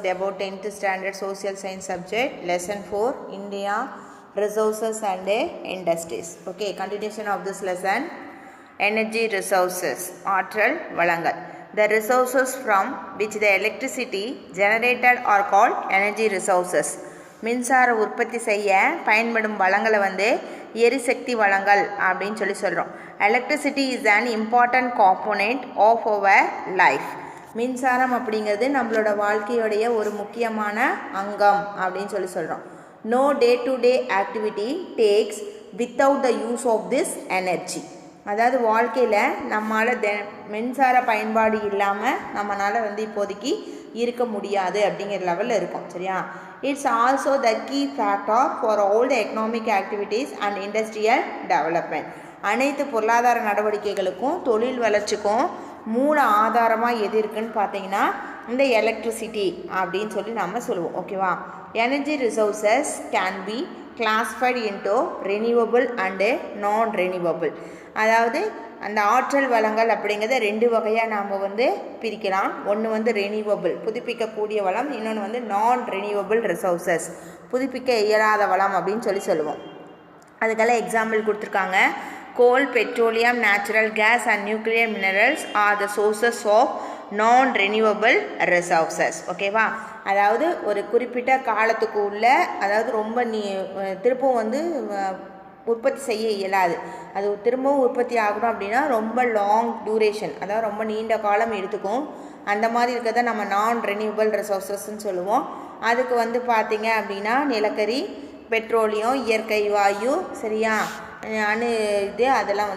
About 10th standard social science subject lesson 4 India resources and industries. Okay, continuation of this lesson. Energy resources ஆற்றல் வளங்கள். The resources from which the electricity generated are called energy resources. மின்சார உற்பத்தி செய்ய பயன்படும் வளங்களை எரிசக்தி வளங்கள் அப்படின்னு சொல்கிறோம். Electricity is an important component of our life. மின்சாரம் அப்படிங்கிறது நம்மளோட வாழ்க்கையோடைய ஒரு முக்கியமான அங்கம் அப்படின்னு சொல்கிறோம். No day to day activity takes without the use of this energy. அதாவது வாழ்க்கையில் நம்மளால் மின்சார பயன்பாடு இல்லாமல் நம்மளால் இப்போதைக்கு இருக்க முடியாது அப்படிங்கிற லெவலில் இருக்கும். சரியா? It's also the key factor for all the economic activities and industrial development. அனைத்து பொருளாதார நடவடிக்கைகளுக்கும் தொழில் வளர்ச்சிக்கும் மூல ஆதாரமாக எது இருக்குன்னு பார்த்தீங்கன்னா இந்த எலக்ட்ரிசிட்டி அப்படின்னு நம்ம சொல்லுவோம். ஓகேவா? Energy resources can be classified into renewable and non renewable. அதாவது அந்த ஆற்றல் வளங்கள் அப்படிங்கிறத ரெண்டு வகையாக நாம் பிரிக்கலாம். ஒன்று ரெனியூவபிள் புதுப்பிக்கக்கூடிய வளம், இன்னொன்று நான் ரெனியூவபிள் ரிசோர்சஸ் புதுப்பிக்க இயலாத வளம் அப்படின்னு சொல்லுவோம். அதுக்கெல்லாம் எக்ஸாம்பிள் கொடுத்துருக்காங்க. Coal, petroleum, natural gas and nuclear minerals are the sources of non-renewable resources. ஓகேவா? அதாவது ஒரு குறிப்பிட்ட காலத்துக்கு உள்ள, அதாவது ரொம்ப திருப்பவும் உற்பத்தி செய்ய இயலாது. அது திரும்பவும் உற்பத்தி ஆகணும் அப்படின்னா ரொம்ப லாங் டியூரேஷன், அதாவது ரொம்ப நீண்ட காலம் எடுத்துக்கும். அந்த மாதிரி இருக்கிறத நம்ம நான் ரெனியூவபிள் ரிசோர்ஸஸ்ன்னு சொல்லுவோம். அதுக்கு பார்த்தீங்க அப்படின்னா நிலக்கரி, பெட்ரோலியம், இயற்கை வாயு, சரியா, அதெல்லாம்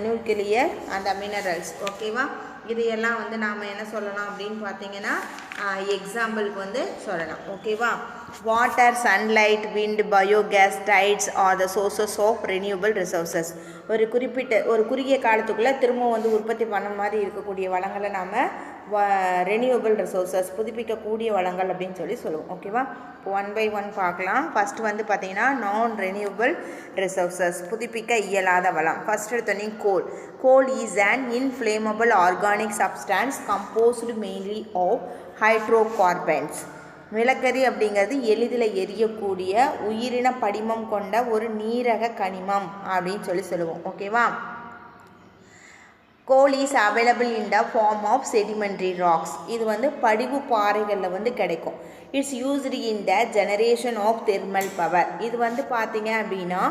நியூக்ளியர் அந்த மினரல்ஸ். ஓகேவா? இதையெல்லாம் நாம் என்ன சொல்லலாம் அப்படின்னு பார்த்தீங்கன்னா எக்ஸாம்பிளுக்கு சொல்லலாம். ஓகேவா? Water, sunlight, wind, biogas, tides are the sources of renewable resources. ஒரு குறுகிய காலத்துக்குள்ளே திரும்ப உற்பத்தி பண்ண மாதிரி இருக்கக்கூடிய வளங்களை நாம் ரெனியூவபிள் ரிசோர்சஸ் புதுப்பிக்கக்கூடிய வளங்கள் அப்படின்னு சொல்லுவோம். ஓகேவா? இப்போ 1 by 1 பார்க்கலாம். ஃபஸ்ட்டு பார்த்தீங்கன்னா நான் ரெனியூவபிள் ரிசோர்சஸ் புதுப்பிக்க இயலாத வளம். ஃபஸ்ட் எடுத்தோன்னே coal. Coal is an inflammable organic substance composed mainly of hydrocarbons. நிலக்கரி அப்படிங்கிறது எளிதில் எரியக்கூடிய உயிரின படிமம் கொண்ட ஒரு நீரக கனிமம் அப்படின்னு சொல்லுவோம். ஓகேவா? Coal is available in the form of sedimentary rocks. இது படிவு பாறைகளில் கிடைக்கும். It's used in the generation of thermal power. இது பார்த்தீங்க அப்படின்னா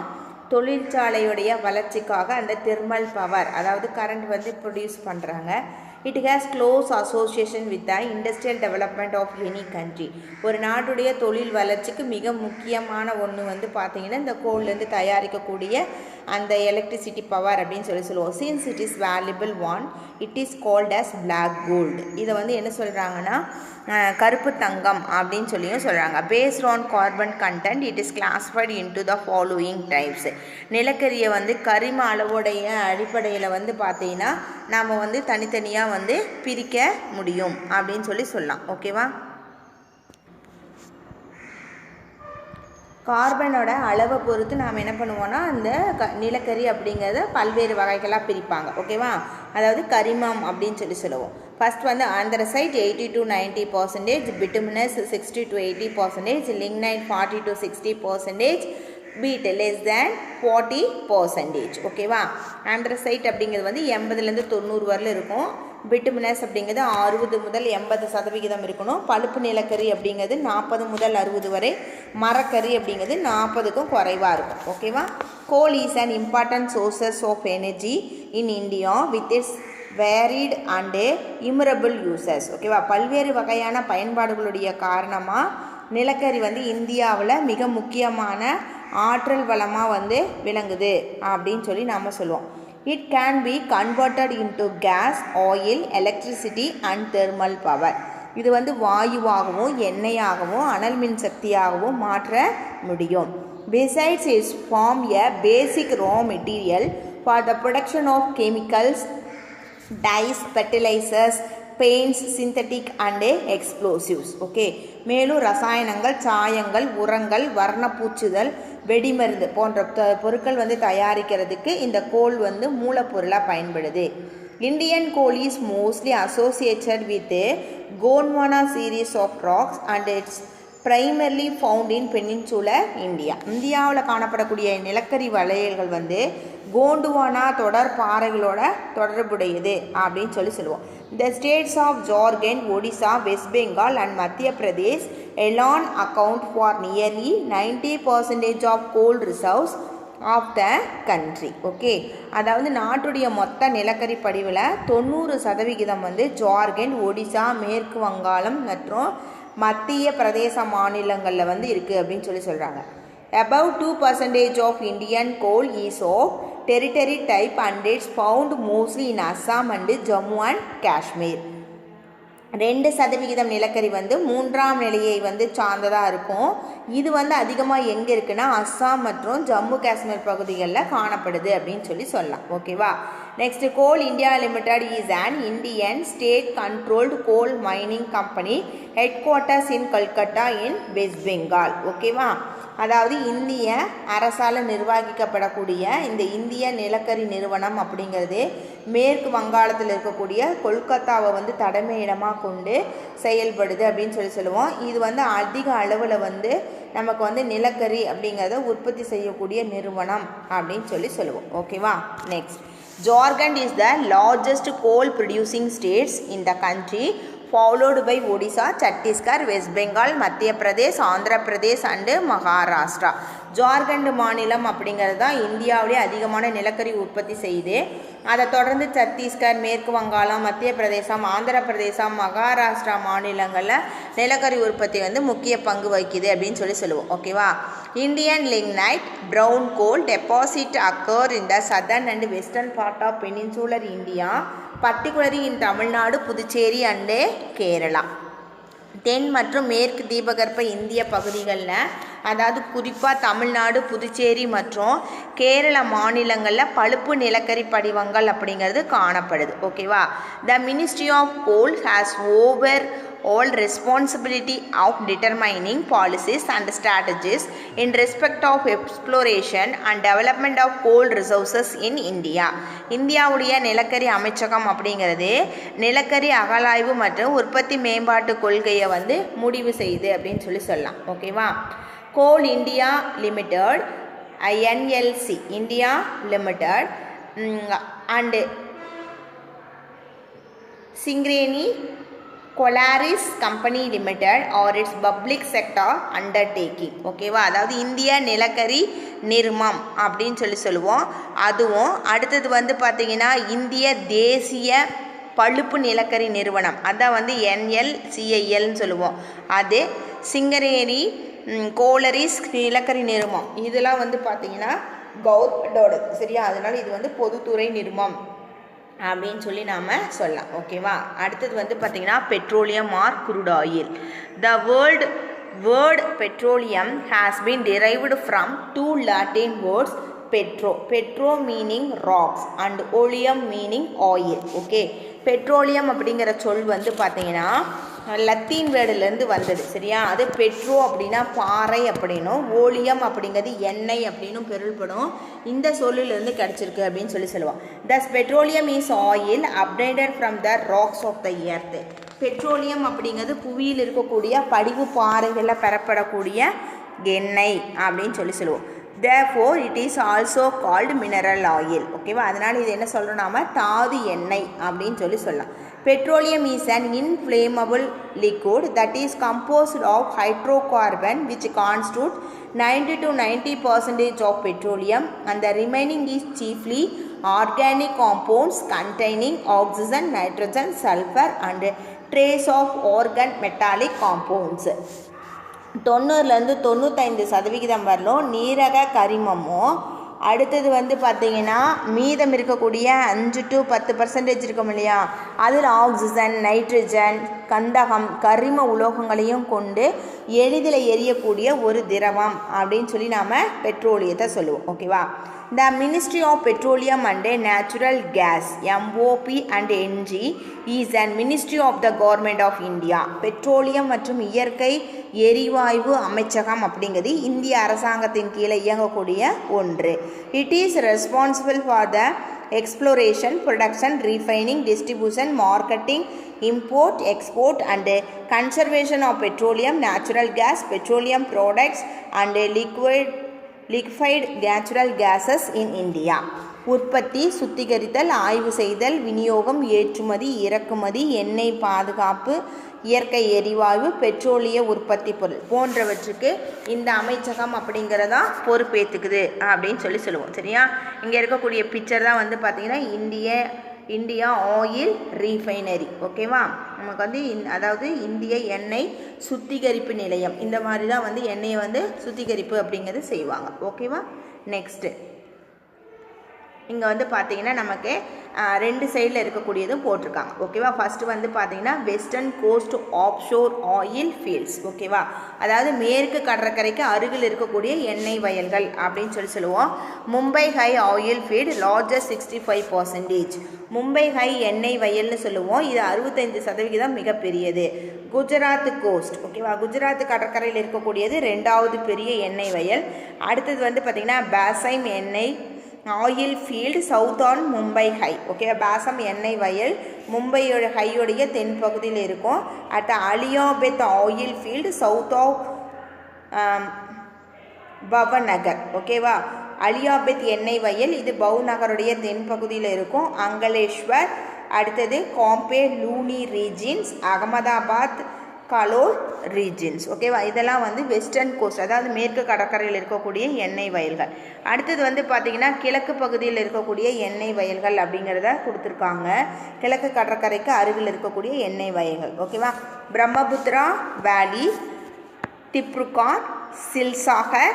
தொழிற்சாலையுடைய வளர்ச்சிக்காக அந்த தெர்மல் பவர், அதாவது கரண்ட் ப்ரொடியூஸ் பண்ணுறாங்க. It has close association with the industrial development of any country. ஒரு நாட்டுடைய தொழில் வளர்ச்சிக்கு மிக முக்கியமான ஒன்று பார்த்தீங்கன்னா இந்த கோல்லேருந்து தயாரிக்கக்கூடிய அந்த எலக்ட்ரிசிட்டி பவர் அப்படின்னு சொல்லுவோம். Since it is valuable one, it is called as black gold. இதை என்ன சொல்கிறாங்கன்னா கருப்பு தங்கம் அப்படின்னு சொல்கிறாங்க. Based on carbon content it is classified into the following types. நிலக்கரியை கரிம அளவுடைய அடிப்படையில் பார்த்தீங்கன்னா நாம் தனித்தனியாக பிரிக்க முடியும் அப்படின்னு சொல்லலாம். ஓகேவா? கார்பனோட அளவை பொறுத்து நாம் என்ன பண்ணுவோம்னா அந்த நிலக்கரி அப்படிங்கிறத பல்வேறு வகைகளாக பிரிப்பாங்க. ஓகேவா? அதாவது கரிமம் அப்படின்னு சொல்லுவோம். First anthracite 80 to 90%, bituminous 60 to 80%, lignite 40 to 60%, peat less than 40%. ஓகேவா? ஆந்திரசைட் அப்படிங்கிறது 80லேருந்து 90 வரல இருக்கும். பிட்டுமினஸ் அப்படிங்கிறது 60 முதல் 80% இருக்கணும். பழுப்பு நிலக்கரி அப்படிங்கிறது 40 முதல் 60 வரை, மரக்கரி அப்படிங்கிறது 40க்கும் குறைவாக இருக்கும். ஓகேவா? Coal is an important sources of energy in India with its varied and innumerable uses. ஓகேவா? பல்வேறு வகையான பயன்பாடுகளுடைய காரணமாக நிலக்கரி இந்தியாவில் மிக முக்கியமான ஆற்றல் வளமாக விளங்குது அப்படின்னு நாம் சொல்லுவோம். It can be converted into gas, oil, electricity and thermal power. இது வாயுவாகவும் எண்ணெயாகவும் அனல் மின் சக்தியாகவும் மாற்ற முடியும். Besides it form a basic raw material for the production of chemicals, dyes, fertilizers, paints, synthetic and explosives. Okay, மேலும் ரசாயனங்கள், சாயங்கள், உரங்கள், வர்ணப்பூச்சுதல், வெடிமருந்து போன்ற பொருட்கள் தயாரிக்கிறதுக்கு இந்த கோல் மூலப்பொருளாக பயன்படுது. Indian coal is mostly associated with the Gondwana series of rocks and it's primarily found in peninsular India. இந்தியாவில் காணப்படக்கூடிய நிலக்கரி வளையல்கள் வந்து கோண்டுவானா தொடர் பாறைகளோட தொடர்புடையது அப்படின்னு சொல்லுவோம். The states of Jharkhand, Odisha, West Bengal and Madhya Pradesh alone account for nearly 90% of coal reserves of the country. Okay, அதாவது நாட்டுடைய மொத்த நிலக்கரி படிவில் 90% வந்து ஜார்க்கண்ட், ஒடிசா, மேற்கு வங்காளம் மற்றும் மத்திய பிரதேச மாநிலங்களில் வந்து இருக்குது அப்படின்னு சொல்கிறாங்க. About 2% of Indian coal is of territory type and it's found mostly in Assam and Jammu and Kashmir. 2% நிலக்கரி வந்து 3ஆம் நிலையை வந்து சார்ந்ததாக இருக்கும். இது வந்து அதிகமாக எங்கே இருக்குன்னா அஸ்ஸாம் மற்றும் ஜம்மு காஷ்மீர் பகுதிகளில் காணப்படுது அப்படின்னு சொல்லலாம். ஓகேவா. Next, goal India limited is an Indian state controlled goal mining company head quarters in Calcutta in west Bengal. ஓகேவா. அதாவது இந்திய அரசால் நிர்வகிக்கப்படக்கூடிய இந்த இந்திய நிலக்கரி நிறுவனம் அப்படிங்கிறது மேற்கு வங்காளத்தில் இருக்கக்கூடிய கொல்கத்தாவை வந்து தலைமையிடமாக கொண்டு செயல்படுது அப்படின்னு சொல்லுவோம். இது வந்து அதிக அளவில் வந்து நமக்கு வந்து நிலக்கரி அப்படிங்கிறத உற்பத்தி செய்யக்கூடிய நிறுவனம் அப்படின்னு சொல்லுவோம். ஓகேவா. Next, Jharkhand is the largest goal producing states in the country, followed by Odisha, Chhattisgarh, West Bengal, Madhya Pradesh, Andhra Pradesh and Maharashtra. Jharkhand மாநிலம் அப்படிங்கிறது தான் இந்தியாவிலே அதிகமான நிலக்கரி உற்பத்தி செய்யுது. அதை தொடர்ந்து சத்தீஸ்கர், மேற்கு வங்காளம், மத்திய பிரதேசம், ஆந்திர பிரதேசம், மகாராஷ்டிரா மாநிலங்களில் நிலக்கரி உற்பத்தி வந்து முக்கிய பங்கு வகிக்குது அப்படின்னு சொல்லுவோம். ஓகேவா. Indian lignite brown coal deposit occur in the southern and western part of peninsular India, particularly in Tamil Nadu, Puducherry and Kerala. தென் மற்றும் மேற்கு தீபகற்ப இந்திய பகுதிகளில், அதாவது குறிப்பாக தமிழ்நாடு, புதுச்சேரி மற்றும் கேரள மாநிலங்களில் பழுப்பு நிலக்கரி படிவங்கள் அப்படிங்கிறது காணப்படுது. ஓகேவா. The ministry of coal has over all responsibility of determining policies and strategies in respect of exploration and development of coal resources in India. இந்தியாவுடைய நிலக்கரி அமைச்சகம் அப்படிங்கிறது நிலக்கரி அகழாய்வு மற்றும் உற்பத்தி மேம்பாட்டு கொள்கையை வந்து முடிவு செய்யுது அப்படின்னு சொல்லலாம். ஓகேவா. Coal India Limited NLC India Limited and Singareni Colaris Company Limited or its public sector undertaking. ஓகேவா. அதாவது இந்திய நிலக்கரி நிறுமம் அப்படின்னு சொல்லுவோம். அதுவும் அடுத்தது வந்து பார்த்திங்கன்னா இந்திய தேசிய பழுப்பு நிலக்கரி நிறுவனம், அதான் வந்து NLCILன்னு சொல்லுவோம். அது சிங்கரேனி கோலரிஸ் நிலக்கரி நிறுமம், இதெல்லாம் வந்து பார்த்திங்கன்னா கவர்மெண்டோட, சரியா. அதனால் இது வந்து பொதுத்துறை நிறுமம் அப்படின்னு நாம் சொல்லலாம். ஓகேவா. அடுத்தது வந்து பார்த்திங்கன்னா petroleum or crude oil. The word petroleum has been derived from two Latin words, petro meaning rocks and oleum meaning oil. Okay. Petroleum அப்படிங்கிற சொல் வந்து பார்த்திங்கன்னா லத்தீன் வேர்டுலேருந்து வந்தது, சரியா. அது பெட்ரோ அப்படின்னா பாறை அப்படின்னும், ஓலியம் அப்படிங்கிறது எண்ணெய் அப்படின்னும் பொருள்படும். இந்த சொல்லிலிருந்து கிடச்சிருக்கு அப்படின்னு சொல்லுவோம். Thus petroleum is oil obtained from the rocks of the earth. Petroleum அப்படிங்கிறது புவியில் இருக்கக்கூடிய படிவு பாறைகளில் பெறப்படக்கூடிய எண்ணெய் அப்படின்னு சொல்லுவோம். therefore it is also called mineral oil. ஓகேவா. அதனால் இது என்ன சொல்கிறோம் நாம, தாது எண்ணெய் அப்படின்னு சொல்லலாம். Petroleum is an inflammable liquid that is composed of hydrocarbon which constitute 90 to 90% of petroleum and the remaining is chiefly organic compounds containing oxygen, nitrogen, sulfur and trace of organ metallic compounds. 90லேருந்து 95% வரலும் நீரக கரிமமும், அடுத்தது வந்து பார்த்திங்கன்னா மீதம் இருக்கக்கூடிய 5 to 10% இருக்கும் இல்லையா, அதில் oxygen, nitrogen, கந்தகம், கரிம உலோகங்களையும் கொண்டு எளிதில் எரியக்கூடிய ஒரு திரவம் அப்படின்னு நாம் பெட்ரோலியத்தை சொல்லுவோம். ஓகேவா. The Ministry of Petroleum and Natural Gas MOP and NG is an ministry of the government of India. Petroleum மற்றும் இயற்கை எரிவாயு அமைச்சகம் அப்படிங்கிறது இந்திய அரசாங்கத்தின் கீழே இயங்கக்கூடிய ஒன்று. It is responsible for the exploration, production, refining, distribution, marketing, import, export and conservation of petroleum, natural gas, petroleum products and liquefied natural gases in India. உற்பத்தி, சுத்திகரித்தல், ஆய்வு செய்தல், விநியோகம், ஏற்றுமதி, இறக்குமதி, எண்ணெய் பாதுகாப்பு, இயற்கை எரிவாயு, பெட்ரோலிய உற்பத்தி பொருள் போன்றவற்றுக்கு இந்த அமைச்சகம் அப்படிங்கிறதா பொறுப்பேற்றுக்குது அப்படின்னு சொல்லுவோம். சரியா? இங்கே இருக்கக்கூடிய பிக்சர் தான் வந்து பார்த்திங்கன்னா இந்தியா ஆயில் ரீஃபைனரி. ஓகேவா? நமக்கு வந்து அதாவது இந்திய எண்ணெய் சுத்திகரிப்பு நிலையம், இந்த மாதிரி தான் வந்து எண்ணெயை வந்து சுத்திகரிப்பு அப்படிங்கிறது செய்வாங்க. ஓகேவா? நெக்ஸ்ட்டு இங்கே வந்து பார்த்தீங்கன்னா நமக்கு ரெண்டு சைடில் இருக்கக்கூடியதும் போட்டிருக்காங்க. ஓகேவா? ஃபஸ்ட்டு வந்து பார்த்தீங்கன்னா western coast offshore oil fields. ஓகேவா? அதாவது மேற்கு கடற்கரைக்கு அருகில் இருக்கக்கூடிய எண்ணெய் வயல்கள் அப்படின்னு சொல்லுவோம். Mumbai high oil field largest 65%. Mumbai high எண்ணெய் வயல்னு சொல்லுவோம். இது 65% மிகப்பெரியது. குஜராத் கோஸ்ட். ஓகேவா? குஜராத் கடற்கரையில் இருக்கக்கூடியது ரெண்டாவது பெரிய எண்ணெய் வயல். அடுத்தது வந்து பார்த்திங்கன்னா பாசைம் எண்ணெய் oil field south of Mumbai High. Okay, Bassein எண்ணெய் வயல் மும்பையோட ஹையோடைய தென்பகுதியில் இருக்கும். அடுத்த Aliabet oil field south of Bhavnagar. ஓகேவா? அலியாபெத் எண்ணெய் வயல் இது பவுநகருடைய தென்பகுதியில் இருக்கும். அங்கலேஸ்வர். அடுத்தது காம்பே லூனி ரீஜின்ஸ் அகமதாபாத் கலோல் ரீஜின்ஸ். ஓகேவா? இதெல்லாம் வந்து வெஸ்டர்ன் கோஸ்ட், அதாவது மேற்கு கடற்கரையில் இருக்கக்கூடிய எண்ணெய் வயல்கள். அடுத்தது வந்து பார்த்திங்கன்னா கிழக்கு பகுதியில் இருக்கக்கூடிய எண்ணெய் வயல்கள் அப்படிங்கிறத கொடுத்துருக்காங்க. கிழக்கு கடற்கரைக்கு அருகில் இருக்கக்கூடிய எண்ணெய் வயல்கள். ஓகேவா? Brahmaputra valley, Dibrugarh, Sibsagar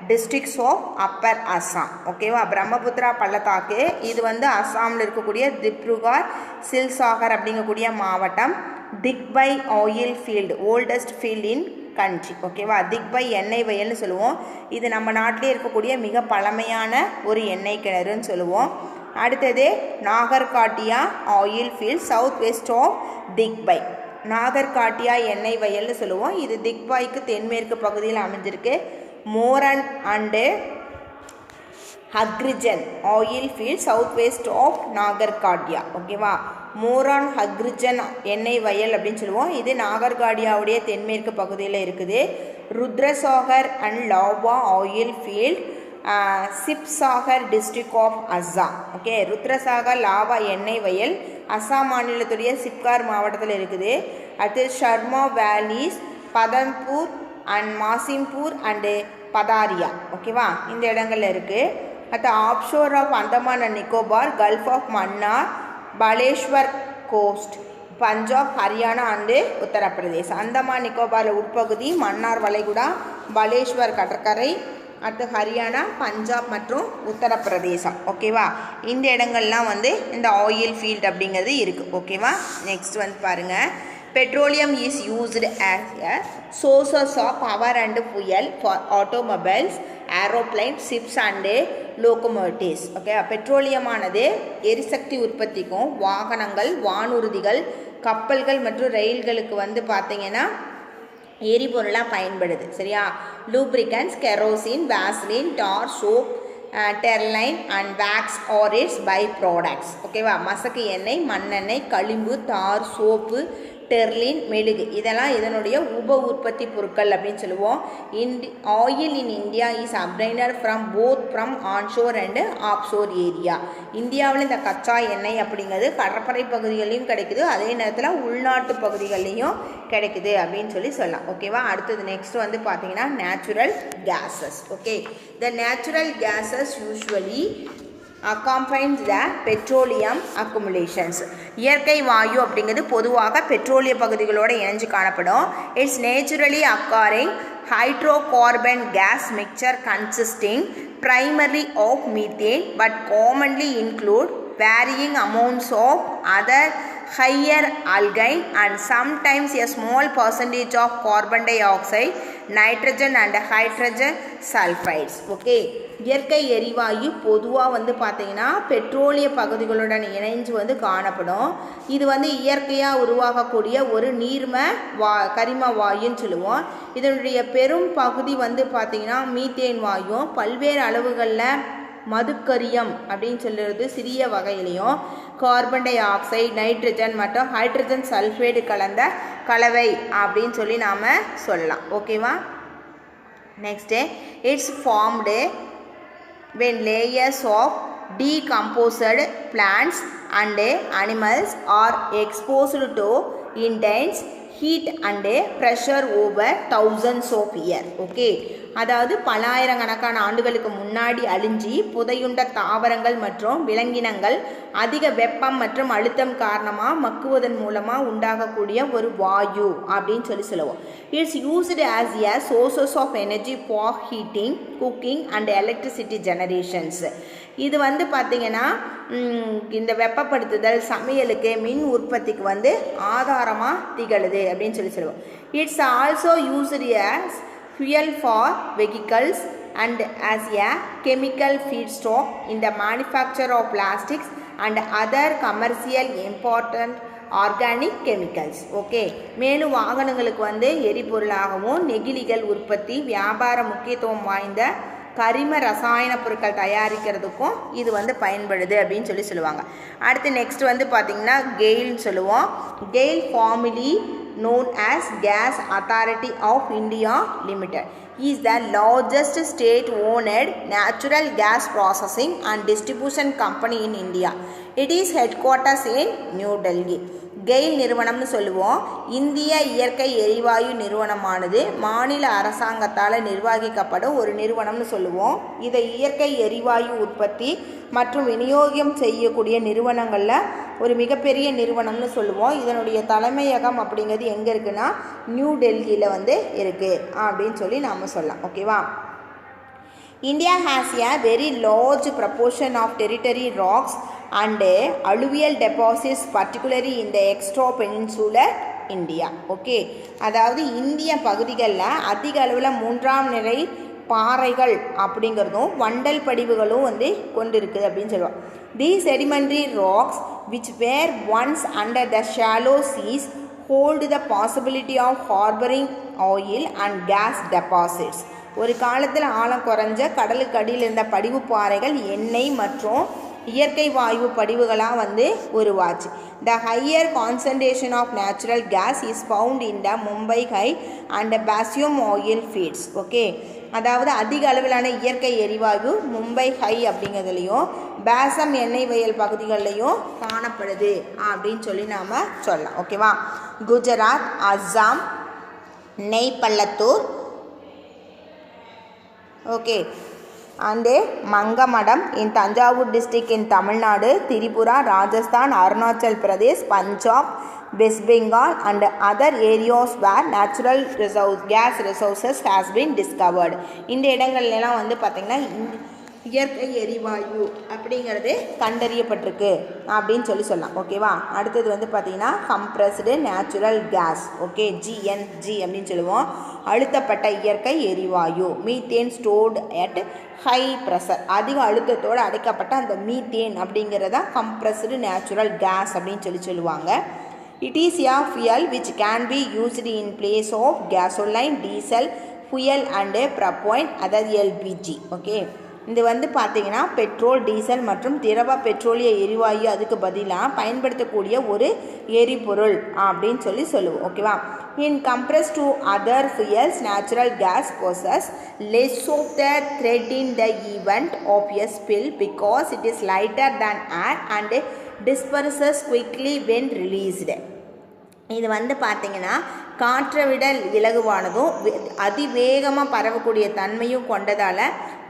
districts of upper Assam. ஓகேவா? பிரம்மபுத்திரா பள்ளத்தாக்கு இது வந்து அஸ்ஸாமில் இருக்கக்கூடிய திப்ருகார் சில்சாகர் அப்படிங்கக்கூடிய மாவட்டம். Digboi oil field oldest field in country. ஓகேவா? திக்பை எண்ணெய் வயல்னு சொல்லுவோம். இது நம்ம நாட்டிலே இருக்கக்கூடிய மிக பழமையான ஒரு எண்ணெய் கிணறுன்னு சொல்லுவோம். அடுத்தது Naharkatiya oil field south west of Digboi. Naharkatiya எண்ணெய் வயல்னு சொல்லுவோம். இது திக்பாய்க்கு தென்மேற்கு பகுதியில் அமைஞ்சிருக்கு. Moran and Hugrijan oil field south west of Naharkatiya. ஓகேவா? மோரான் ஹக்ரிஜன் எண்ணெய் வயல் அப்படின்னு சொல்லுவோம். இது நாகர்காடியாவுடைய தென்மேற்கு பகுதியில் இருக்குது. Rudrasagar and Lakwa oil field Sibsagar district of Assam. Okay, Rudrasagar Lakwa எண்ணெய் வயல் அஸ்ஸாம் மாநிலத்துடைய சிப்கார் மாவட்டத்தில் இருக்குது. அடுத்து Surma valleys Badarpur and Masimpur and Pathariya. ஓகேவா? இந்த இடங்கள்ல இருக்குது. அடுத்து offshore of Andaman and Nicobar, gulf of Mannar, Baleshwar coast, Punjab, Haryana and Uttar Pradesh. Andaman Nicobar உட்பகுதி, மன்னார் வளைகுடா, பாலேஸ்வர் கடற்கரை, அடுத்து ஹரியானா, பஞ்சாப் மற்றும் உத்தரப்பிரதேசம். ஓகேவா? இந்த இடங்கள்லாம் வந்து இந்த ஆயில் ஃபீல்ட் அப்படிங்கிறது இருக்குது. ஓகேவா? நெக்ஸ்ட் வந்து பாருங்கள். Petroleum is used as a sources of power and fuel for automobiles, aeroplanes, ships and locomotives. Okay, பெட்ரோலியமானது எரிசக்தி உற்பத்திக்கும் வாகனங்கள், வானூர்திகள், கப்பல்கள் மற்றும் ரயில்களுக்கு வந்து பார்த்திங்கன்னா எரிபொருளாக பயன்படுது. சரியா? Lubricants, kerosene, vaseline, tar, soap, terylene and wax are its by products. ஓகேவா? மசக்கு எண்ணெய், மண்ணெண்ணெய், களிம்பு, தார், சோப்பு, டெர்லின், மெழுகு இதெல்லாம் இதனுடைய உப உற்பத்தி பொருட்கள் அப்படின்னு சொல்லுவோம். Oil in India is obtained from both from onshore and offshore area. இந்தியாவில் இந்த கச்சா எண்ணெய் அப்படிங்கிறது கடற்படை பகுதிகளையும் கிடைக்குது, அதே நேரத்தில் உள்நாட்டு பகுதிகள்லையும் கிடைக்குது அப்படின்னு சொல்லலாம். ஓகேவா? அடுத்தது நெக்ஸ்ட் வந்து பார்த்தீங்கன்னா natural gases. Okay, the natural gases usually accompanies the petroleum accumulations. இயற்கை வாயு அப்படிங்கிறது பொதுவாக பெட்ரோலிய பகுதிகளோடு இணைஞ்சு காணப்படும். It's naturally occurring hydrocarbon gas mixture consisting primarily of methane but commonly include varying amounts of other higher alkyne and sometimes a small percentage of carbon dioxide, nitrogen and hydrogen sulfides. Okay, இயற்கை எரிவாயு பொதுவாக வந்து பார்த்திங்கன்னா பெட்ரோலிய பகுதிகளுடன் இணைஞ்சு வந்து காணப்படும். இது வந்து இயற்கையாக உருவாகக்கூடிய ஒரு நீர்ம கரிம வாயுன்னு சொல்லுவோம். இதனுடைய பெரும் பகுதி வந்து பார்த்திங்கன்னா மீத்தேன் வாயும். பல்வேறு அளவுகளில் மதுக்கரியம் அப்படின்னு சொல்கிறது சிறிய வகையிலையும் கார்பன் டை ஆக்சைடு, நைட்ரஜன் மற்றும் ஹைட்ரஜன் சல்ஃபேடு கலந்த கலவை அப்படின்னு சொல்லி நாம் சொல்லலாம். ஓகேவா? Next it's formed when layers of decomposed plants and animals are exposed to intense heat and pressure over thousands of years. Okay, அதாவது பல ஆயிரக்கணக்கான ஆண்டுகளுக்கு முன்னாடி அழிஞ்சி புதையுண்ட தாவரங்கள் மற்றும் விலங்கினங்கள் அதிக வெப்பம் மற்றும் அழுத்தம் காரணமாக மக்குவதன் மூலமாக உண்டாகக்கூடிய ஒரு வாயு அப்படின்னு சொல்லி சொல்லுவோம். It's used as a sources of energy for heating, cooking and electricity generations. இது வந்து பார்த்திங்கன்னா இந்த வெப்பப்படுத்துதல், சமையலுக்கு, மின் உற்பத்திக்கு ஆதாரமாக திகழுது அப்படின்னு சொல்லி சொல்லுவோம். It's also used as fuel for vehicles and as a chemical feedstock in the manufacture of plastics and other commercial important organic chemicals. Okay, மேலும் வாகனங்களுக்கு எரிபொருளாகவும் நெகிழிகள் உற்பத்தி, வியாபார முக்கியத்துவம் வாய்ந்த கரிம ரசாயன பொருட்கள் தயாரிக்கிறதுக்கும் இது பயன்படுது அப்படின்னு சொல்லி சொல்லுவாங்க. அடுத்து நெக்ஸ்ட் பார்த்திங்கன்னா கெயில்னு சொல்லுவோம். GAIL formally known as Gas Authority of India Limited is the largest state-owned natural gas processing and distribution company in India. It is headquarters in New Delhi. GAIL நிறுவனம்னு சொல்லுவோம். இந்திய இயற்கை எரிவாயு நிறுவனமானது மாநில அரசாங்கத்தால் நிர்வகிக்கப்படும் ஒரு நிறுவனம்னு சொல்லுவோம். இதை இயற்கை எரிவாயு உற்பத்தி மற்றும் விநியோகம் செய்யக்கூடிய நிறுவனங்களில் ஒரு மிகப்பெரிய நிறுவனம்னு சொல்லுவோம். இதனுடைய தலைமையகம் அப்படிங்கிறது எங்கே இருக்குன்னா நியூ டெல்லியில் இருக்குது அப்படின்னு சொல்லி நாம் சொல்லலாம். ஓகேவா? India has a very large proportion of tertiary rocks and alluvial deposits, particularly in the extra-peninsular India. Okay, அதாவது இந்திய பகுதிகளில் அதிக அளவில் மூன்றாம் நிலை பாறைகள் அப்படிங்கிறதும் வண்டல் படிவுகளும் கொண்டிருக்குது அப்படின்னு சொல்லுவோம். These sedimentary rocks which were once under the shallow seas hold the possibility of harboring oil and gas deposits. ஒரு காலத்தில் ஆழம் குறைஞ்ச கடலுக்கு அடியில் இருந்த படிவு பாறைகள் எண்ணெய் மற்றும் இயற்கை வாயு படிவுகளாக உருவாச்சு. The higher concentration of natural gas is found in the Mumbai High and Basium oil fields. Okay, அதாவது அதிக அளவிலான இயற்கை எரிவாயு மும்பை ஹை அப்படிங்கிறதுலையும் பேசம் எண்ணெய் வயல் பகுதிகளிலையும் காணப்படுது அப்படின்னு சொல்லி நாம் சொல்லலாம். ஓகேவா? குஜராத், அஸ்ஸாம், நெய்பல்லத்தூர், okay, and Mangamadam in Thanjavur district in Tamil Nadu, Tripura, Rajasthan, Arunachal Pradesh, Punjab, West Bengal and other areas where natural gas resources has been discovered. இந்த இடங்கள்லாம் பார்த்திங்கன்னா இயற்கை எரிவாயு அப்படிங்கிறது கண்டறியப்பட்டிருக்கு அப்படின்னு சொல்லலாம். ஓகேவா? அடுத்தது பார்த்திங்கன்னா compressed natural gas. Okay, GNG அப்படின்னு சொல்லுவோம். அழுத்தப்பட்ட இயற்கை எரிவாயு. Methane stored at high pressure. அதிக அழுத்தத்தோடு அடைக்கப்பட்ட அந்த மீத்தேன் அப்படிங்கிறத கம்ப்ரஸ்டு நேச்சுரல் கேஸ் அப்படின்னு சொல்லுவாங்க. It is a fuel which can be used in place of gasoline, diesel, fuel and propane, அதாவது LPG. ஓகே, இது பார்த்திங்கன்னா பெட்ரோல், டீசல் மற்றும் திரவ பெட்ரோலிய எரிவாயு அதுக்கு பதிலாக பயன்படுத்தக்கூடிய ஒரு எரிபொருள் அப்படின்னு சொல்லுவோம். ஓகேவா? In comparison to other fuels, natural gas possesses less of the threat in the event of a spill because it is lighter than air and disperses quickly when released. இது பார்த்திங்கன்னா காற்றை விட இலகுவானதும் அதிவேகமாக பரவக்கூடிய தன்மையும் கொண்டதால்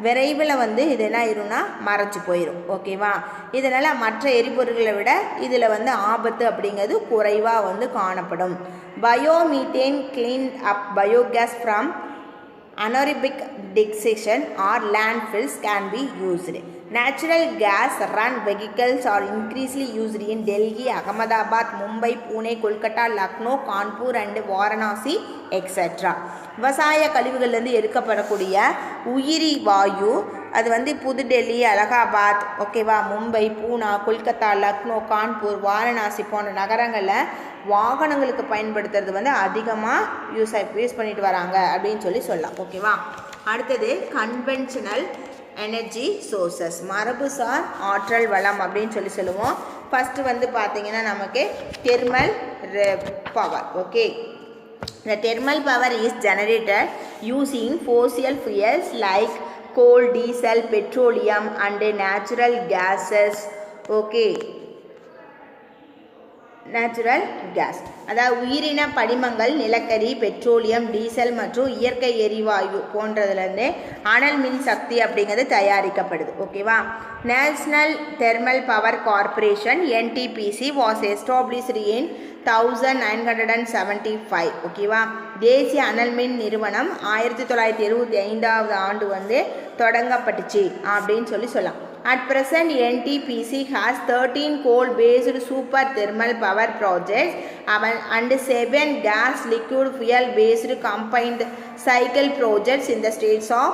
விரைவில் இது என்ன ஆயிரும்னா மறைச்சி போயிடும். ஓகேவா? இதனால் மற்ற எரிபொருள்களை விட இதில் ஆபத்து அப்படிங்கிறது குறைவாக காணப்படும். பயோமீத்தேன் clean up biogas from anaerobic digestion or landfills can be used. Natural gas run vehicles are increasingly used in Delhi, Ahmedabad, Mumbai, Pune, Kolkata, Lucknow, Kanpur and Varanasi etc. விவசாய கழிவுகள்லேருந்து எடுக்கப்படக்கூடிய உயிரி வாயு அது புதுடெல்லி, அலகாபாத், ஓகேவா, மும்பை, பூனா, கொல்கத்தா, லக்னோ, கான்பூர், வாரணாசி போன்ற நகரங்களில் வாகனங்களுக்கு பயன்படுத்துறது அதிகமாக யூஸ் பண்ணிட்டு வராங்க அப்படின்னு சொல்லலாம். ஓகேவா? அடுத்தது கன்வென்ஷனல் எனர்ஜி சோர்சஸ், மரபுசார் ஆற்றல் வளம் அப்படின்னு சொல்லுவோம். ஃபஸ்ட்டு வந்து பார்த்தீங்கன்னா நமக்கு thermal power. Okay, the thermal power is generated using fossil fuels like coal, diesel, petroleum and natural gases. Okay, natural gas, அதாவது உயிரின படிமங்கள், நிலக்கரி, பெட்ரோலியம், டீசல் மற்றும் இயற்கை எரிவாயு போன்றதுலேருந்து அனல் மின் சக்தி அப்படிங்கிறது தயாரிக்கப்படுது. ஓகேவா. National thermal power corporation NTPC was established இன் 1975. ஓகேவா. தேசிய அனல் மின் நிறுவனம் 1975ஆவது ஆண்டு வந்து தொடங்கப்பட்டுச்சு அப்படின்னு சொல்லலாம். At present, NTPC has 13 coal-based super thermal power projects and 7 gas liquid fuel-based combined cycle projects in the states of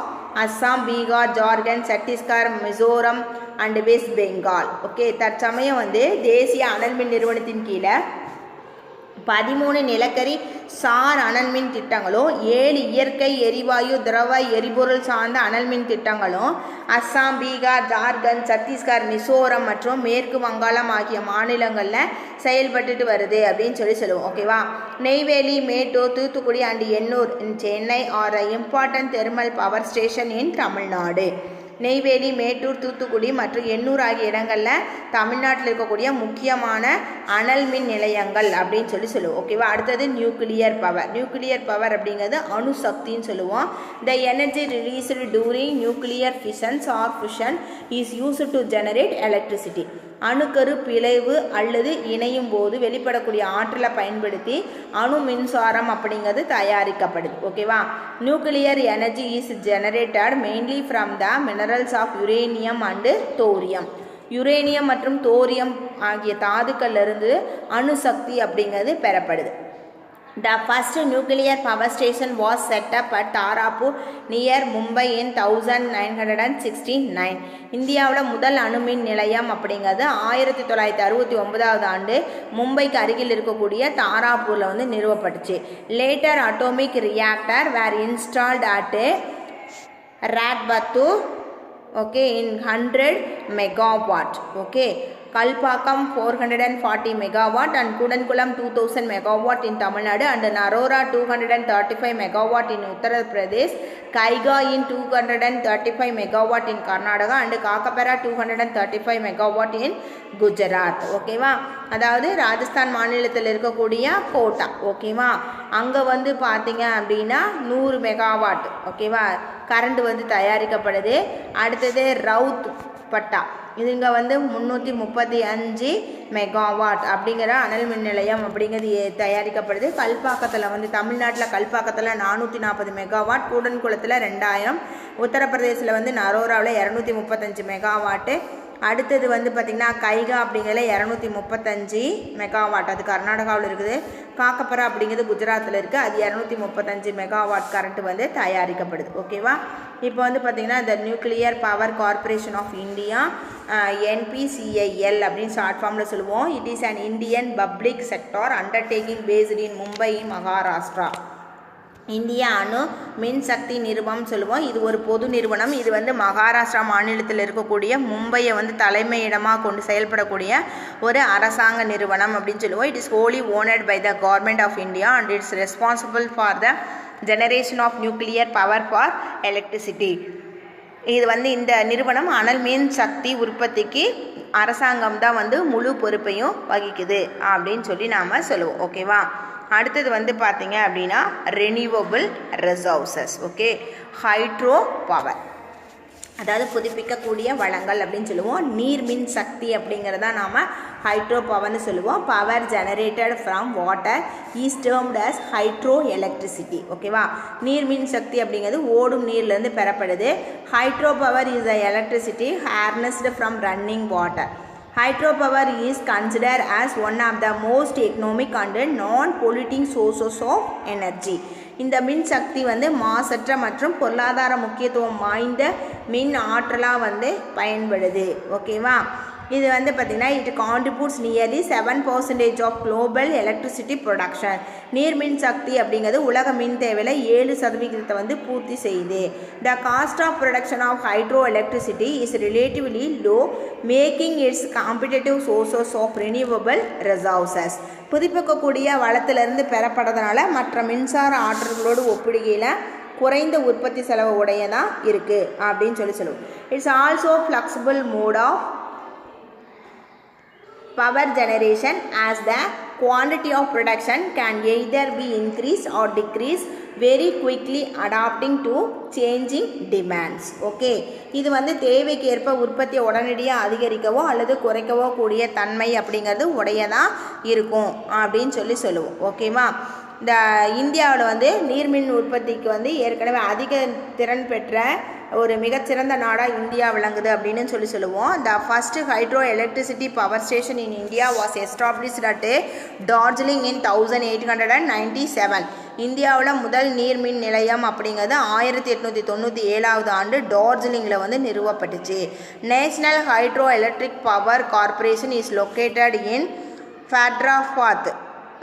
Assam, Bihar, Jharkhand, Chhattisgarh, Mizoram and West Bengal. Okay, தற்சமயம் வந்து தேசிய அனல் மின் நிறுவனத்தின் கீழே 13 நிலக்கரி சார் அனல்மின் திட்டங்களும் 7 இயற்கை எரிவாயு திரவ எரிபொருள் சார்ந்த அனல்மின் திட்டங்களும் அஸ்ஸாம், பீகார், ஜார்க்கண்ட், சத்தீஸ்கர், மிசோரம் மற்றும் மேற்கு வங்காளம் ஆகிய மாநிலங்களில் செயல்பட்டுட்டு வருது அப்படின்னு சொல்லுவோம். ஓகேவா. Neyveli, Mettur, Thoothukudi and Ennore in Chennai are important thermal power station இன் தமிழ்நாடு. நெய்வேலி, மேட்டூர், தூத்துக்குடி மற்றும் எண்ணூர் ஆகிய இடங்களில் தமிழ்நாட்டில் இருக்கக்கூடிய முக்கியமான அனல் மின் நிலையங்கள் அப்படின்னு சொல்லுவோம். ஓகேவா. அடுத்தது நியூக்ளியர் பவர். நியூக்ளியர் பவர் அப்படிங்கிறது அணுசக்தின்னு சொல்லுவோம். The energy released during nuclear fissions or fission is used to generate electricity. அணுக்கரு பிளவு அல்லது இணையும் போது வெளிப்படக்கூடிய ஆற்றலை பயன்படுத்தி அணு மின்சாரம் அப்படிங்கிறது தயாரிக்கப்படுது. ஓகேவா. Nuclear energy is generated mainly from the minerals of uranium and thorium. Uranium மற்றும் தோரியம் ஆகிய தாதுக்களிலிருந்து அணுசக்தி அப்படிங்கிறது பெறப்படுது. The first nuclear power station was set up at Tarapur near Mumbai in 1969. இந்தியாவில் முதல் அணுமின் நிலையம் அப்படிங்கிறது 1969ஆவது ஆண்டு மும்பைக்கு அருகில் இருக்கக்கூடிய தாராப்பூரில் வந்து நிறுவப்பட்டுச்சு. Later atomic reactor were installed at Rawatbhata. Okay, in 100 megawatt. Okay, Kalpakkam 440 megawatt and Kudankulam 2000 megawatt in Tamil Nadu and Narora 235 megawatt in Uttar Pradesh, Kaiga in 235 megawatt in Karnataka and Kakapara 235 megawatt in Gujarat. ஓகேவா. அதாவது ராஜஸ்தான் மாநிலத்தில் இருக்கக்கூடிய quota. ஓகேவா. அங்கே வந்து பார்த்தீங்க அப்படின்னா 100 megawatt ஓகேவா கரண்ட் வந்து தயாரிக்கப்படுது. அடுத்தது ரவுத் பட்டா, இதுங்க வந்து 335 மெகாவாட் அப்படிங்கிற அனல் மின் நிலையம் அப்படிங்கிறது தயாரிக்கப்படுது. கல்பாக்கத்தில் வந்து தமிழ்நாட்டில் கல்பாக்கத்தில் 440 மெகாவாட், கூடன்குளத்தில் 2000, உத்தரப்பிரதேசில் வந்து நரோராவில் 235 மெகாவாட்டு. அடுத்தது வந்து பார்த்திங்கன்னா கைகா அப்படிங்கிறதுல 235 மெகாவாட், அது கர்நாடகாவில் இருக்குது. காக்கப்பரா அப்படிங்கிறது குஜராத்தில் இருக்குது, அது 235 மெகாவாட் கரண்ட் வந்து தயாரிக்கப்படுது. ஓகேவா. இப்போ வந்து பார்த்திங்கன்னா இந்த nuclear power corporation of India NPCIL அப்படின்னு ஷார்ட் ஃபார்மில் சொல்லுவோம். It is an Indian public sector undertaking based in Mumbai, Maharashtra. இந்திய அணு மின்சக்தி நிறுவனம் சொல்லுவோம். இது ஒரு பொது நிறுவனம். இது வந்து மகாராஷ்டிரா மாநிலத்தில் இருக்கக்கூடிய மும்பையை வந்து தலைமையிடமாக கொண்டு செயல்படக்கூடிய ஒரு அரசாங்க நிறுவனம் அப்படின்னு சொல்லுவோம். It is wholly owned by the government of India and it's responsible for the generation of nuclear power for electricity. இது வந்து இந்த நிறுவனம் அனல் மின் சக்தி உற்பத்திக்கு அரசாங்கம் தான் வந்து முழு பொறுப்பையும் வகிக்குது அப்படின்னு சொல்லி நாம் சொல்லுவோம். ஓகேவா. அடுத்தது வந்து பார்த்தீங்க அப்படின்னா renewable resources. Okay, hydro power, அதாவது புதுப்பிக்கக்கூடிய வளங்கள் அப்படின்னு சொல்லுவோம். நீர்மின் சக்தி அப்படிங்கிறத நாம் ஹைட்ரோ பவர்னு சொல்லுவோம். Power generated from water is termed as hydro electricity. ஓகேவா. நீர்மின் சக்தி அப்படிங்கிறது ஓடும் நீர்லேருந்து பெறப்படுது. Hydro power is the electricity harnessed from running water. Hydropower is considered as one of the most economic and non-polluting sources of energy. இந்த மின் சக்தி வந்து மாசற்ற மற்றும் பொருளாதார முக்கியத்துவம் வாய்ந்த மின் ஆற்றலாக வந்து பயன்படுது. ஓகேவா. இது வந்து பார்த்திங்கன்னா it contributes nearly 7% of global electricity production. நீர்மின் சக்தி அப்படிங்கிறது உலக மின் தேவையில் 7% வந்து பூர்த்தி செய்யுது. The cost of production of hydro electricity is relatively low, making its competitive sources of renewable resources. புதுப்பிக்கக்கூடிய வளத்திலிருந்து பெறப்படுறதுனால மற்ற மின்சார ஆற்றல்களோடு ஒப்பிடுகையில் குறைந்த உற்பத்தி செலவு உடையதான் இருக்குது அப்படின்னு சொல்லுவோம். It's also flexible mode of power generation as the quantity of production can either be increased or decreased very quickly adapting to changing demands. Okay, இது வந்து தேவைக்கு ஏற்ப உற்பத்தியை உடனடியாக அதிகரிக்கவோ அல்லது குறைக்கவோ கூடிய தன்மை அப்படிங்கிறது உடையதான் இருக்கும் அப்படின்னு சொல்லுவோம். ஓகேவா? இந்த இந்தியாவில் வந்து நீர்மின் உற்பத்திக்கு வந்து ஏற்கனவே அதிக திறன் பெற்ற ஒரு மிகச்சிறந்த நாடாக இந்தியா விளங்குது அப்படின்னு சொல்லுவோம். The first hydro electricity power station in India was established at Darjeeling in 1897. இந்தியாவில் முதல் நீர்மின் நிலையம் அப்படிங்கிறது 1897 ஆண்டு டார்ஜிலிங்கில் வந்து நிறுவப்பட்டுச்சு. National hydro electric power corporation is located in Faridabad.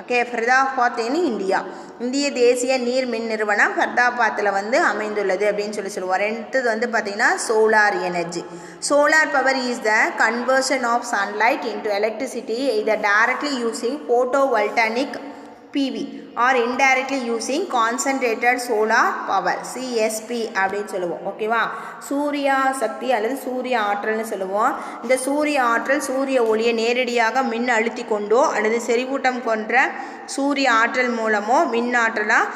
Okay, Faridabad in India. இந்திய தேசிய நீர் மின் நிறுவனம் ஃபரிதாபாத்தில் வந்து அமைந்துள்ளது அப்படின்னு சொல்லுவோம். ரெண்டாவது வந்து பார்த்திங்கன்னா solar energy. Solar power is the conversion of sunlight into electricity either directly using photovoltaic PV or indirectly using concentrated solar power CSP அப்படின்னு சொல்லுவோம். ஓகேவா? சூரிய சக்தி அல்லது சூரிய ஆற்றல்னு சொல்லுவோம். இந்த சூரிய ஆற்றல் சூரிய ஒளியை நேரடியாக மின் அழுத்தி கொண்டோ அல்லது செறிவூட்டம் கொண்ட சூரிய ஆற்றல் மூலமோ மின் ஆற்றலாக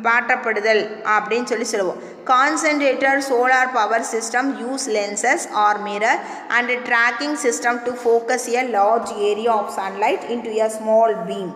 மாற்றப்படுதல் அப்படின்னு சொல்லுவோம். Concentrated solar power system use lenses or mirror and tracking system to focus a large area of sunlight into a small beam.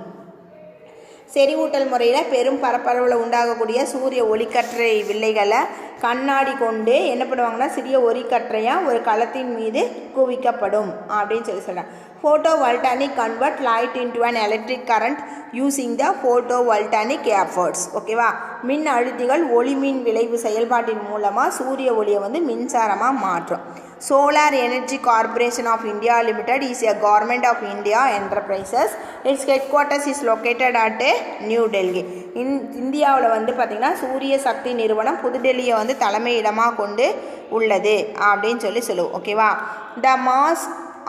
செறிவூட்டல் முறையில் பெரும் பரப்பளவில் உண்டாகக்கூடிய சூரிய ஒளிக்கற்றை வில்லைகளை கண்ணாடி கொண்டு என்ன பண்ணுவாங்கன்னா சிறிய ஒளிக்கற்றையாக ஒரு களத்தின் மீது குவிக்கப்படும் அப்படின்னு சொல்கிறாங்க. photovoltaic convert light into an electric current using the photovoltaic efforts. ஓகேவா? மின் அழுத்திகள் ஒளிமின் விளைவு செயல்பாட்டின் மூலமாக சூரிய ஒளியை வந்து மின்சாரமாக மாற்றும். Solar Energy Corporation of India Limited is a government of India enterprises. Its headquarters is located at New Delhi. இந்தியாவில் வந்து பார்த்திங்கன்னா சூரிய சக்தி நிறுவனம் புதுடெல்லியை வந்து தலைமையிடமாக கொண்டு உள்ளது அப்படின்னு சொல்லுவோம். ஓகேவா? The mass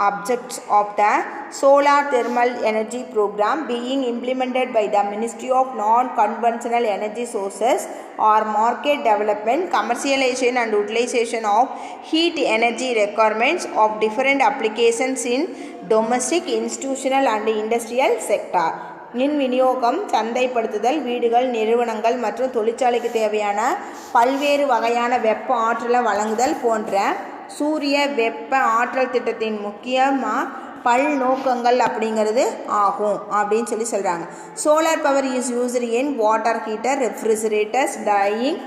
objects of the solar thermal energy program being implemented by the Ministry of Non-Conventional Energy Sources or Market Development, Commercialization and Utilization of Heat Energy Requirements of different applications in domestic, institutional and industrial sector. மின் விநியோகம், சந்தைப்படுத்துதல், வீடுகள், நிறுவனங்கள் மற்றும் தொழிற்சாலைக்கு தேவையான பல்வேறு வகையான வெப்ப ஆற்றலை வழங்குதல் போன்ற சூரிய வெப்ப ஆற்றல் திட்டத்தின் முக்கியமாக பல்நோக்கங்கள் அப்படிங்கிறது ஆகும் அப்படின்னு சொல்கிறாங்க. Solar power is used in water heater, refrigerators, dyeing,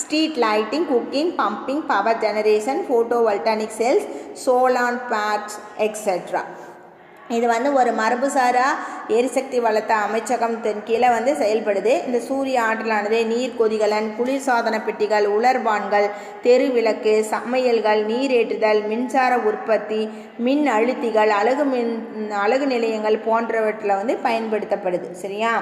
street lighting, cooking, pumping, power generation, photovoltaic cells, solar pads etcetera. இது வந்து ஒரு மரபுசாரா எரிசக்தி வளர்த்த அமைச்சகத்தின் கீழே வந்து செயல்படுது. இந்த சூரிய ஆற்றலானது நீர் கொதிகலன், குளிர்சாதன பெட்டிகள், உலர்பான்கள், தெருவிளக்கு, சமையல்கள், நீரேற்றுதல், மின்சார உற்பத்தி, மின் அழுத்திகள், அழகு நிலையங்கள் போன்றவற்றில் வந்து பயன்படுத்தப்படுது. சரியா?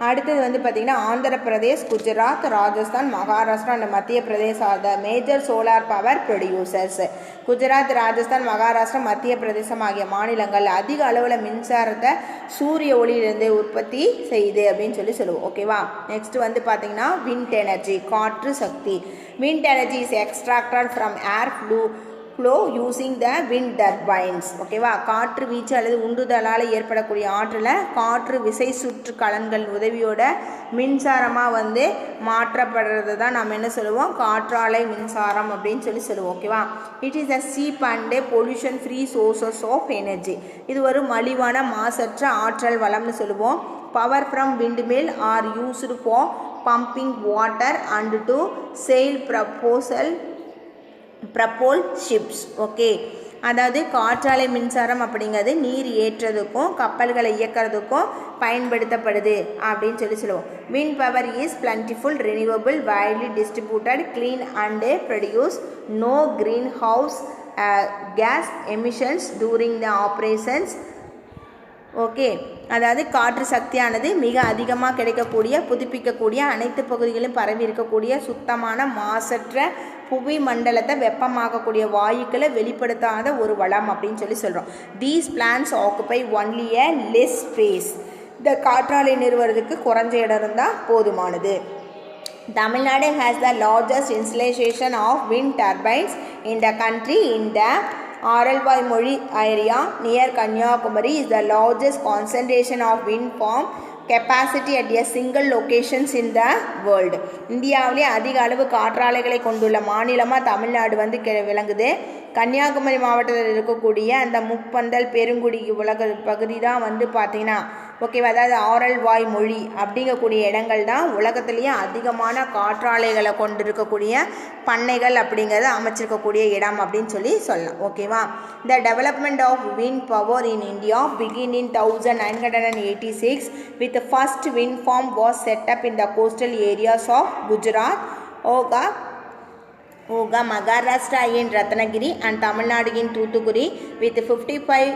அடுத்தது வந்து பார்த்திங்கன்னா ஆந்திர பிரதேஷ், குஜராத், ராஜஸ்தான், மகாராஷ்டிரா அண்ட் மத்திய Pradesh R the major solar power producers. Gujarat, Rajasthan, Maharashtra, மத்திய பிரதேசம் ஆகிய மாநிலங்கள் அதிக அளவில் மின்சாரத்தை சூரிய ஒளியிலிருந்து உற்பத்தி செய்யுது அப்படின்னு சொல்லுவோம். ஓகேவா? நெக்ஸ்ட் வந்து பார்த்திங்கன்னா விண்ட் எனர்ஜி, காற்று சக்தி. Wind energy is extracted from air flow using the wind turbines. ஓகேவா? காற்று வீச்சு அல்லது உந்துதலால் ஏற்படக்கூடிய ஆற்றலை காற்று விசை சுற்று கலன்கள் உதவியோட மின்சாரமாக வந்து மாற்றப்படுறது தான் நம்ம என்ன சொல்லுவோம்? காற்றாலை மின்சாரம் அப்படின்னு சொல்லுவோம். ஓகேவா? It is a cheap and pollution free sources of energy. இது ஒரு மலிவான மாசற்ற ஆற்றல் வளம்னு சொல்லுவோம். Power from wind mill are used for pumping water and to sail propel ships. Okay, அதாவது காற்றாலை மின்சாரம் அப்படிங்கிறது நீர் ஏற்றதுக்கும் கப்பல்களை இயக்கிறதுக்கும் பயன்படுத்தப்படுது அப்படின்னு சொல்லுவோம். Wind power is plentiful, renewable, widely distributed, clean and produce no green house gas emissions during the operations. Okay, அதாவது காற்று சக்தியானது மிக அதிகமாக கிடைக்கக்கூடிய புதுப்பிக்கக்கூடிய அனைத்து பகுதிகளிலும் பரவி இருக்கக்கூடிய சுத்தமான மாசற்ற புவி மண்டலத்தை வெப்பமாக்கக்கூடிய வாயுக்களை வெளிப்படுத்தாத ஒரு வளம் அப்படின்னு சொல்கிறோம். These plans occupy only a less space. இந்த காற்றாலை நிறுவனத்துக்கு குறைஞ்ச இடம் இருந்தால் போதுமானது. Tamil has the largest installation of wind turbines in the country. In the Aralvaimozhi area near Kanyakumari is the largest concentration of wind farm capacity at a single locations in the world. இந்தியாவிலே அதிக அளவு காற்றாலைகளை கொண்டுள்ள மாநிலமாக தமிழ்நாடு வந்து விளங்குது. கன்னியாகுமரி மாவட்டத்தில் இருக்கக்கூடிய அந்த முப்பந்தல் பெருங்குடி உலக பகுதி தான் வந்து பார்த்திங்கன்னா ஓகேவா, அதாவது ஆரல்வாய்மொழி அப்படிங்கக்கூடிய இடங்கள் தான் உலகத்திலேயே அதிகமான காற்றாலைகளை கொண்டு இருக்கக்கூடிய பண்ணைகள் அப்படிங்கிறத அமைச்சிருக்கக்கூடிய இடம் அப்படின்னு சொல்லலாம். ஓகேவா. The development of wind power in India begin in 1986 with the first wind farm was set up in the coastal areas of Gujarat, Oga, Maharashtra in Ratnagiri and Tamil Nadu in Thoothukudi with 55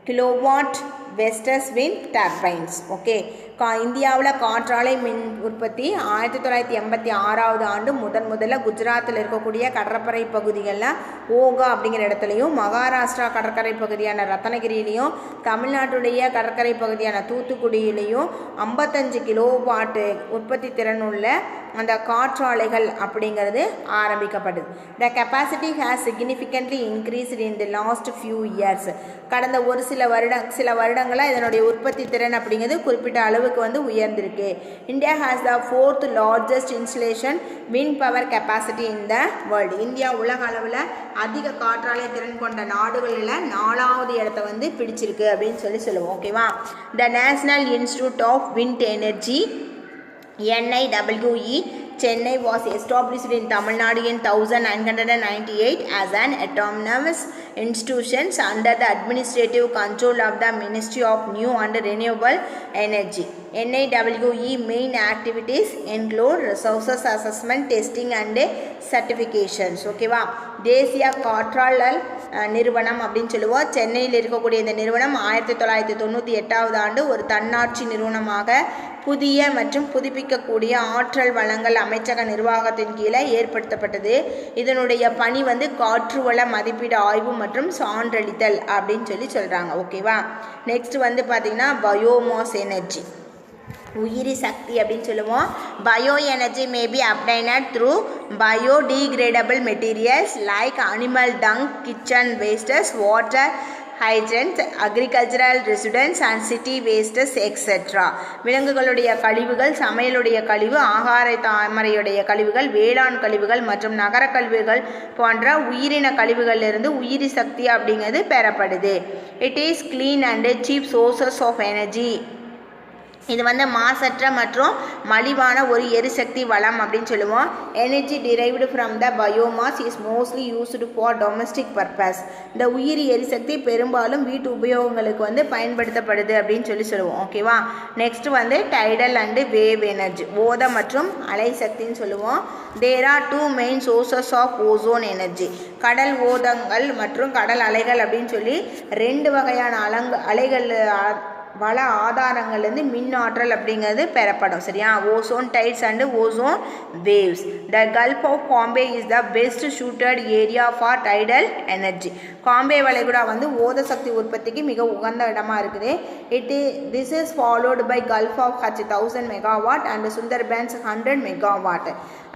kilowatt Vestas wind turbines. Okay, இந்தியாவில் காற்றாலை மின் உற்பத்தி 1986ஆவது ஆண்டு முதல்ல குஜராத்தில் இருக்கக்கூடிய கடற்கரை பகுதிகளில் ஓகா அப்படிங்கிற இடத்துலையும், மகாராஷ்டிரா கடற்கரை பகுதியான ரத்னகிரியிலையும், தமிழ்நாட்டுடைய கடற்கரை பகுதியான தூத்துக்குடியிலையும் 55 கிலோவாட் உற்பத்தி திறன் உள்ள அந்த காற்றாலைகள் அப்படிங்கிறது ஆரம்பிக்கப்படுது. The capacity has significantly increased in the last few years. கடந்த ஒரு சில வருடங்களாக இதனுடைய உற்பத்தி திறன் அப்படிங்கிறது குறிப்பிட்ட அளவுக்கு வந்து உயர்ந்திருக்கு. India has the 4th largest installation wind power capacity in the world. India உலக அளவில் அதிக காற்றாலை திறன் கொண்ட நாடுகளில் 4வது இடத்தை வந்து பிடிச்சிருக்கு அப்படின்னு சொல்லுவோம். ஓகேவா. The national institute of wind energy NIWE Chennai was established in Tamil Nadu in 1998 as an autonomous institution under the administrative control of the Ministry of New and Renewable Energy. NIWE main activities include resources assessment, testing and certifications. ஓகேவா. தேசிய காற்றாலை நிறுவனம் அப்படின்னு சொல்லுவோம். சென்னையில் இருக்கக்கூடிய இந்த நிறுவனம் 1998ஆவது ஆண்டு ஒரு தன்னாட்சி நிறுவனமாக புதிய மற்றும் புதுப்பிக்கக்கூடிய ஆற்றல் வளங்கள் அமைச்சக நிர்வாகத்தின் கீழே ஏற்படுத்தப்பட்டது. இதனுடைய பணி வந்து காற்று வள மதிப்பீடு ஆய்வு மற்றும் சான்றளித்தல் அப்படின்னு சொல்கிறாங்க. ஓகேவா. நெக்ஸ்ட் வந்து பார்த்திங்கன்னா பயோமாஸ் எனர்ஜி, உயிரி சக்தி அப்படின்னு சொல்லுவோம். Bio energy may be obtained through biodegradable materials like animal dung, kitchen wastes, water hydrants, agricultural residents and city wastes etc. விலங்குகளுடைய கழிவுகள், சமையலுடைய கழிவு, ஆகார தாமரையுடைய கழிவுகள், வேளாண் கழிவுகள் மற்றும் நகர கழிவுகள் போன்ற உயிரின கழிவுகளிலிருந்து உயிரி சக்தி அப்படிங்கிறது பெறப்படுது. It is clean and cheap sources of energy. இது வந்து மாசற்ற மற்றும் மலிவான ஒரு எரிசக்தி வளம் அப்படின்னு சொல்லுவோம். Energy derived from the biomass is mostly used for domestic purpose. இந்த உயிரி எரிசக்தி பெரும்பாலும் வீட்டு உபயோகங்களுக்கு வந்து பயன்படுத்தப்படுது அப்படின்னு சொல்லுவோம். ஓகேவா. நெக்ஸ்ட் வந்து டைடல் அண்டு வேவ் எனர்ஜி, ஓத மற்றும் அலை சக்தின்னு சொல்லுவோம். There are 2 main sources of ocean energy. கடல் ஓதங்கள் மற்றும் கடல் அலைகள் அப்படின்னு சொல்லி 2 வகையான அலைகள் வள ஆதாரங்கள்லேருந்து மின் ஆற்றல் அப்படிங்கிறது பெறப்படும். சரியா. Ocean tides and ocean waves. The gulf of Bombay is the best suited area for tidal energy. Bombay வளைகுடா வந்து ஓத சக்தி உற்பத்திக்கு மிக உகந்த இடமா இருக்குது. This is followed by gulf of Kutch 1000 megawatt and Sundarbans 100 megawatt.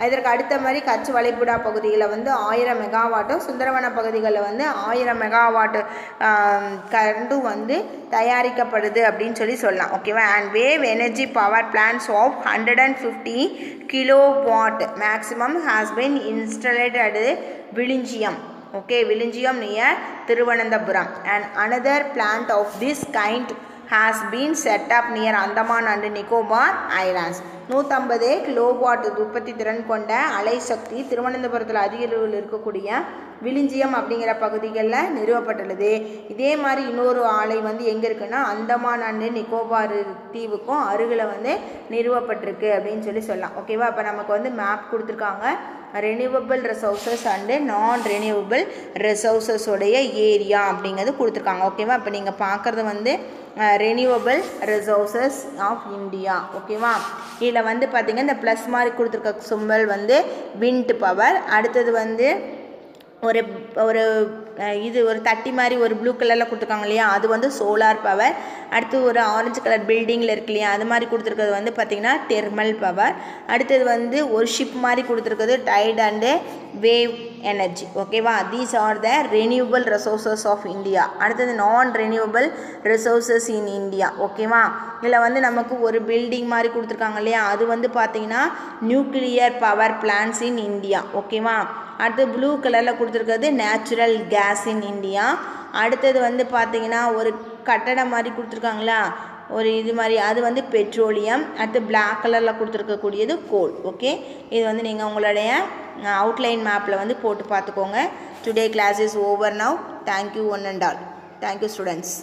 இதற்கு அடுத்த மாதிரி கட்ச் வளைகுடா பகுதிகளில் வந்து 1000 மெகாவாட்டும், சுந்தரவன பகுதிகளில் வந்து 1000 மெகாவாட் கரண்டும் வந்து தயாரிக்கப்படுது அப்படின்னு சொல்லலாம். ஓகேவா. And wave energy power plans of 150 kilowatt maximum has been installed at Vizhinjam. Okay, Vizhinjam near Thiruvananthapuram, and another plant of this kind has been set up near Andaman and Nicobar Islands. 150 kilowatt உற்பத்தி திறன் கொண்ட அலை சக்தி திருவனந்தபுரத்தில் அதிக அளவில் இருக்கக்கூடிய விழுஞ்சியம் அப்படிங்கிற பகுதிகளில் நிறுவப்பட்டுள்ளது. இதே மாதிரி இன்னொரு ஆலை வந்து எங்கே இருக்குன்னா அந்தமான் அண்ட் நிக்கோபார் தீவுக்கும் அருகில் வந்து நிறுவப்பட்டிருக்கு அப்படின்னு சொல்லலாம். ஓகேவா? அப்போ நமக்கு வந்து மேப் கொடுத்துருக்காங்க. Renewable resources and non renewable ரிசோர்ஸஸோடைய ஏரியா அப்படிங்கிறது கொடுத்துருக்காங்க. ஓகேவா? இப்போ நீங்கள் பார்க்குறது வந்து ரெனியூவபிள் ரிசோர்ஸஸ் ஆஃப் இந்தியா. ஓகேவா? இதில் வந்து பார்த்திங்கன்னா இந்த ப்ளஸ் மாதிரி கொடுத்துருக்க சிம்பல் வந்து விண்ட் பவர். அடுத்தது வந்து ஒரு ஒரு இது ஒரு தட்டி மாதிரி ஒரு ப்ளூ கலரில் கொடுத்துருக்காங்க இல்லையா, அது வந்து சோலார் பவர். அடுத்து ஒரு ஆரஞ்சு கலர் பில்டிங்கில் இருக்கு இல்லையா, அது மாதிரி கொடுத்துருக்கிறது வந்து பார்த்திங்கன்னா தெர்மல் பவர். அடுத்தது வந்து ஒரு ஷிப் மாதிரி கொடுத்துருக்கிறது டைட் அண்டு வேவ் எனர்ஜி. ஓகேவா? These are the renewable resources of India. அடுத்தது நான் ரெனியூவபிள் ரிசோர்ஸஸ் இன் இந்தியா. ஓகேவா? இதில் வந்து நமக்கு ஒரு பில்டிங் மாதிரி கொடுத்துருக்காங்க இல்லையா, அது வந்து பார்த்திங்கன்னா nuclear power plans in India. ஓகேவா? அடுத்து ப்ளூ கலரில் கொடுத்துருக்கிறது நேச்சுரல் கேஸ் இன் இந்தியா. அடுத்தது வந்து பார்த்திங்கன்னா ஒரு கட்டடம் மாதிரி கொடுத்துருக்காங்களா, ஒரு இது மாதிரி, அது வந்து பெட்ரோலியம். அடுத்து பிளாக் கலரில் கொடுத்துருக்கக்கூடியது கோல். ஓகே, இது வந்து நீங்கள் உங்களுடைய அவுட்லைன் மேப்பில் வந்து போட்டு பார்த்துக்கோங்க. Today class is over now. Thank you one and all. Thank you students.